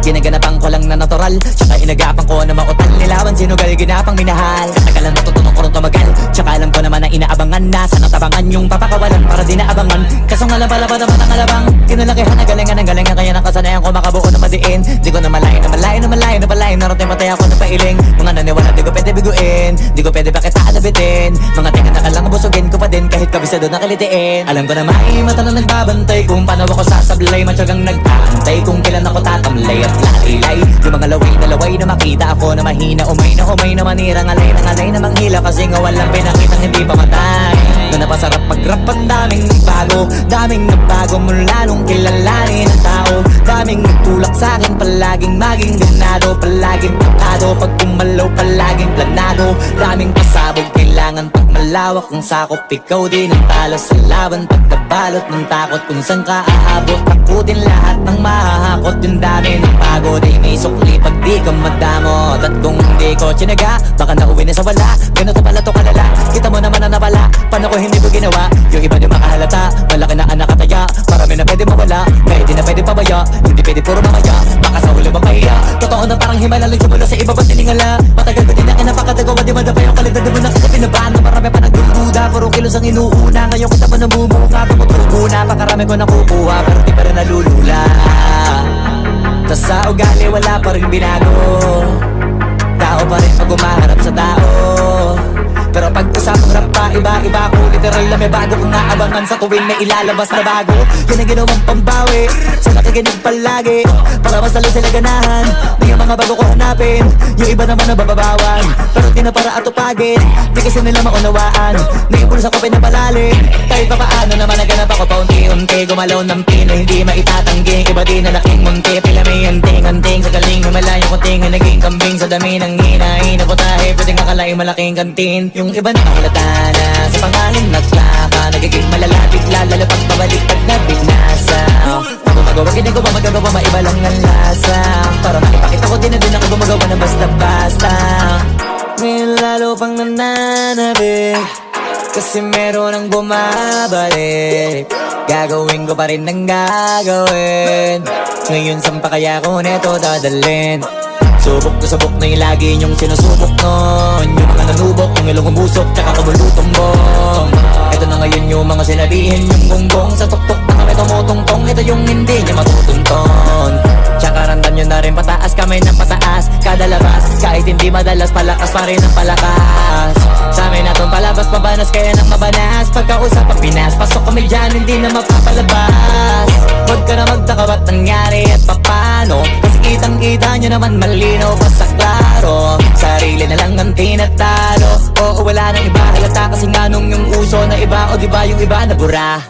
Ginaganapan ko lang na natural, tsaka inagapan ko na mautal. Nilawan sinugal, ginapang minahal. Katagalan natutunan ko rin tumagal, tsaka alam ko naman na inaabangan na sana tabangan yung papakawalan para di naabangan. Kaso nga lang pala pa naman ang alabang kinalakihan na galingan ng galingan, kaya nakasanayan ko makabuo na madiin. Di ko na malayo na malayo na malayo na palayo, narating matay ako na pailing. Mga naniwala di ko pwede biguin, di ko pwede pakitaan na bitin. Mga tinga na kalang busugin ko pa din kahit kabisado na kalitiin. Alam ko na may mata na nagbabantay kung paano ako sasablay, matyagang nag-aantay kung kailan ako tatamlay at lalilay. Yung mga laway na makita ako na mahina, umay na manirang alay na manghila, kasi nga walang pinakitang hindi pa matay. Na napasarap mag-rap, ang daming nagbago mula nung kilalanin ang tao. Daming nagtulak sa'kin, palaging maging ganado, palaging pakado, pag kumalaw palaging planado. Daming pasabog, kailangan pag malawak ang sakop, ikaw din ang talo sa laban. Pag nabalot ng takot kung saan ka aabot, takutin lahat ng mahahakot. Yung dami ng pagod ay may sukli pag di ka madamot. At kung hindi ko tsinaga, baka nauwi na sa wala. Ganito pala to kalala, kita mo naman na napala. Paano ko hindi ko ginawa, yung iba di makahalata. Malaki na anak kataya, marami na pwede mawala, kahit di na pwede pabaya, hindi pwede puro mamaya, baka sa huli mapahiya. Totoo na parang himala lang mula sa iba ba't tiningala. Matagal ko din na kinapakatagawa, di madapay ang kalidad. Di mo nakita pinabahan na marami pa nagdududa, puro kilos ang inuuna. Ngayon kita pa namumuka, tumutubo na, pakarami ko nakukuha, pero di pa rin nalulula. Tas sa ugali wala pa rin binago, tao pa rin pag umaharap sa tao. Pero pag usapang rap pa, iba-iba ko. Literal na may bago kong naabangan sa tuwing may ilalabas na bago. Yan ang ginawang pambawi, sa nakikinig palagi, para mas lalo sila ganahan. Di yung mga bago ko hanapin, yung iba naman nabababawan, pero di na para atupagin, di kasi nila maunawaan. Naipulos ako pinapalalim, kahit pa paano naman naganap ako paunti-unti. Gumalaw ng pino, hindi maitatanggi, iba di na laking munti. Pila may anting-anting, sa galing na malayo kunting, naging kambing sa dami ng hinahin na putahe, pwedeng akalaing malaking kantin. Yung iba nakahalata na sa pangalan naglaka, nagiging malalapit lalo pag pabaliktad na binasa. Ako magawa, ginagawa, magagawa, maiba lang ang lasa, para makipakita ko din na din ako gumagawa na basta-basta. Ngayon lalo pang nananabik, kasi meron ang bumabalik. Gagawin ko pa rin ang gagawin, ngayon saan pa kaya ko neto dadalhin? Subok na subok na yung lagi niyong sinusubok nun, yung mga nanubok, yung ilong umusok, tsaka kumulutong bong. Ito na ngayon yung mga sinabihin yung gonggong, sa tuktok na kami tumutungtong, ito yung hindi niya matutunton. Tsaka randan nyo na rin pataas, kamay ng pataas, kada labas, kahit hindi madalas, palakas pa rin ang palakas. Sa amin natong palabas, pabanas, kaya nang mabanas, pagkausap ang Pinas, pasok kami dyan, hindi na mapapalabas. Huwag ka na magtaka ba't nangyari at papano, kasi kitang-kita nyo naman malinaw pa sa klaro. Sarili na lang ang tinatalo, oo wala nang iba halata, kasi nga nung yung uso na iba, o diba yung iba nabura.